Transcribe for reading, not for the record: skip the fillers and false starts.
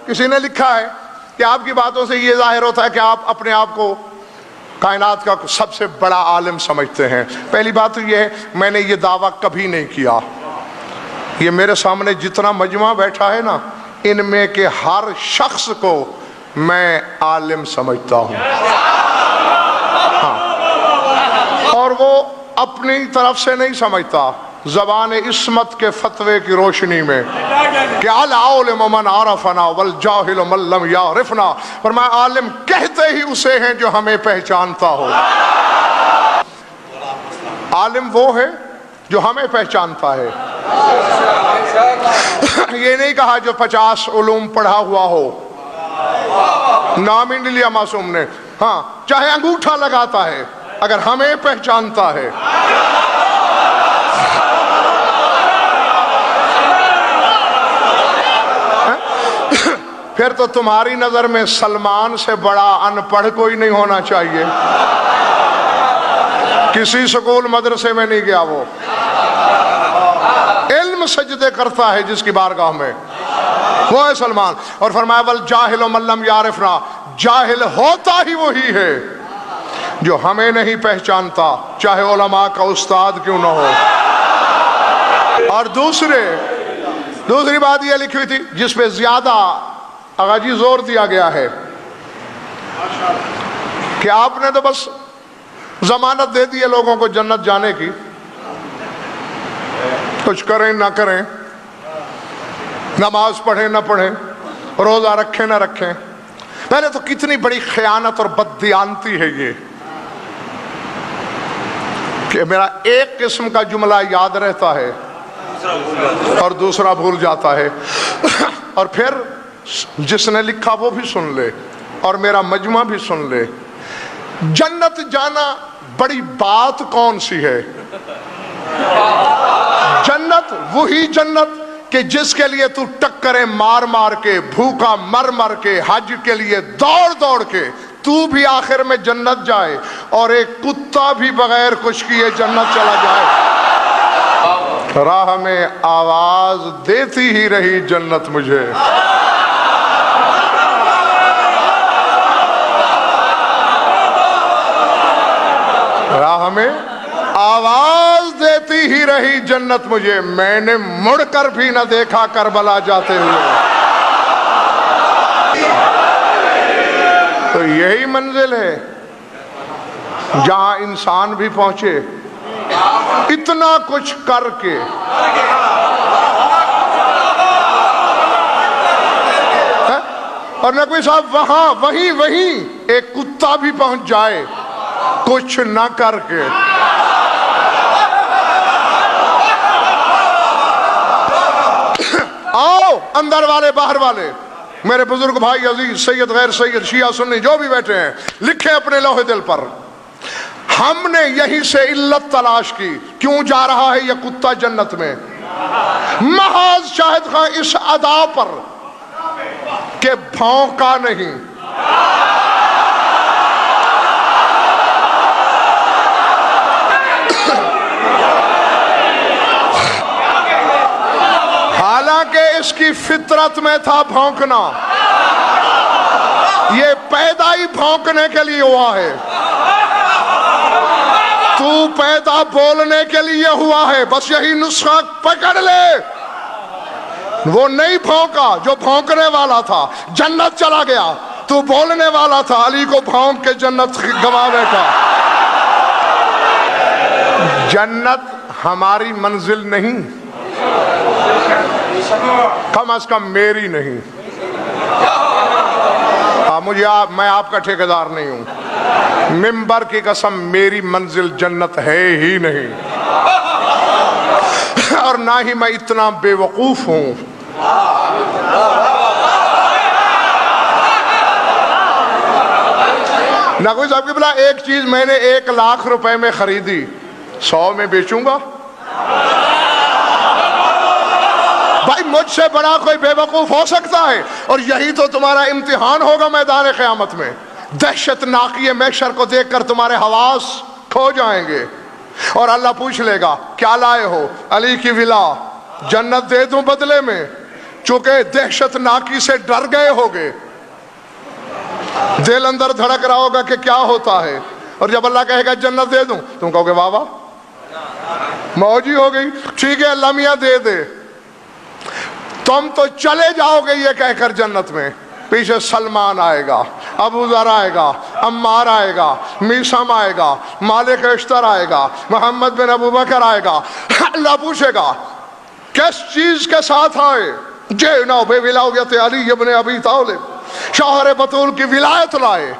کسی نے لکھا ہے کہ آپ کی باتوں سے یہ ظاہر ہوتا ہے کہ آپ اپنے آپ کو کائنات کا سب سے بڑا عالم سمجھتے ہیں۔ پہلی بات تو یہ ہے، میں نے یہ دعویٰ کبھی نہیں کیا۔ یہ میرے سامنے جتنا مجمع بیٹھا ہے نا، ان میں کے ہر شخص کو میں عالم سمجھتا ہوں، اور وہ اپنی طرف سے نہیں سمجھتا، زبان عصمت کے فتوے کی روشنی میں کہ العالم من عرفنا والجاہل من لم یعرفنا، فرمایا عالم کہتے ہی اسے ہیں جو ہمیں پہچانتا ہو۔ عالم وہ ہے جو ہمیں پہچانتا ہے، یہ نہیں کہا جو 50 علوم پڑھا ہوا ہو، نام ہی نہیں لیا معصوم نے، ہاں چاہے انگوٹھا لگاتا ہے، اگر ہمیں پہچانتا ہے۔ پھر تو تمہاری نظر میں سلمان سے بڑا ان پڑھ کوئی نہیں ہونا چاہیے، کسی سکول مدرسے میں نہیں گیا، وہ علم سجدے کرتا ہے جس کی بارگاہ میں، وہ ہے سلمان۔ اور فرمایا والجاہل من لم یعرفنا، جاہل ہوتا ہی وہی ہے جو ہمیں نہیں پہچانتا، چاہے علماء کا استاد کیوں نہ ہو۔ اور دوسری بات یہ لکھی ہوئی تھی جس پہ زیادہ آغا جی زور دیا گیا ہے کہ آپ نے تو بس ضمانت دے دی ہے لوگوں کو جنت جانے کی، کچھ کریں نہ کریں، نماز پڑھیں نہ پڑھیں، روزہ رکھیں نہ رکھیں۔ پہلے تو کتنی بڑی خیانت اور بددیانتی ہے یہ کہ میرا ایک قسم کا جملہ یاد رہتا ہے اور دوسرا بھول جاتا ہے، اور پھر جس نے لکھا وہ بھی سن لے اور میرا مجمع بھی سن لے۔ جنت جانا بڑی بات کون سی ہے؟ جنت وہی جنت کہ جس کے لیے تو ٹکریں مار مار کے، بھوکا مر مر کے، حج کے لیے دوڑ دوڑ کے تو بھی آخر میں جنت جائے، اور ایک کتا بھی بغیر کچھ کیے جنت چلا جائے۔ راہ میں آواز دیتی ہی رہی جنت مجھے، راہ میں آواز دیتی ہی رہی جنت مجھے، میں نے مڑ کر بھی نہ دیکھا کربلا جاتے ہوئے۔ تو یہی منزل ہے جہاں انسان بھی پہنچے اتنا کچھ کر کے، اور نقوی صاحب وہیں ایک کتا بھی پہنچ جائے کچھ نہ کر کے۔ آؤ اندر والے باہر والے، میرے بزرگ بھائی عزیز، سید غیر سید، شیعہ سنی جو بھی بیٹھے ہیں، لکھیں اپنے لوح دل پر، ہم نے یہیں سے علت تلاش کی، کیوں جا رہا ہے یہ کتا جنت میں؟ محض شاہد خان اس ادا پر کہ بھونکا نہیں، حالانکہ اس کی فطرت میں تھا بھونکنا، یہ پیدا ہی بھونکنے کے لیے ہوا ہے، تو پیدا بولنے کے لیے ہوا ہے، بس یہی نسخہ پکڑ لے۔ وہ نہیں بھونکا جو بھونکنے والا تھا، جنت چلا گیا، تو بولنے والا تھا، علی کو بھونک کے جنت گوا بیٹھا۔ جنت ہماری منزل نہیں، کم از کم میری نہیں، میں آپ کا ٹھیکیدار نہیں ہوں، ممبر کی قسم میری منزل جنت ہے ہی نہیں، اور نہ ہی میں اتنا بے وقوف ہوں۔ نقوی صاحب کی بلا ایک چیز میں نے 1,00,000 روپے میں خریدی، 100 میں بیچوں گا؟ بھائی مجھ سے بڑا کوئی بے وقوف ہو سکتا ہے؟ اور یہی تو تمہارا امتحان ہوگا میدان قیامت میں، دہشت ناکی محشر کو دیکھ کر تمہارے حواس کھو جائیں گے، اور اللہ پوچھ لے گا کیا لائے ہو؟ علی کی ولا، جنت دے دوں بدلے میں؟ چونکہ دہشت ناکی سے ڈر گئے ہوگے، دل اندر دھڑک رہا ہوگا کہ کیا ہوتا ہے، اور جب اللہ کہے گا جنت دے دوں، تم کہو گے واہ واہ موجی ہو گئی، ٹھیک ہے اللہ میاں دے دے، تم تو چلے جاؤ گے یہ کہہ کر جنت میں، پیچھے سلمان آئے گا، ابو ذر آئے گا، عمار آئے گا، میثم آئے گا، مالک اشتر آئے گا، محمد بن ابو بکر آئے گا، اللہ پوچھے گا کس چیز کے ساتھ آئے؟ جئنا بولایت علی ابن ابی طالب، شوہر بطول کی ولایت لائے،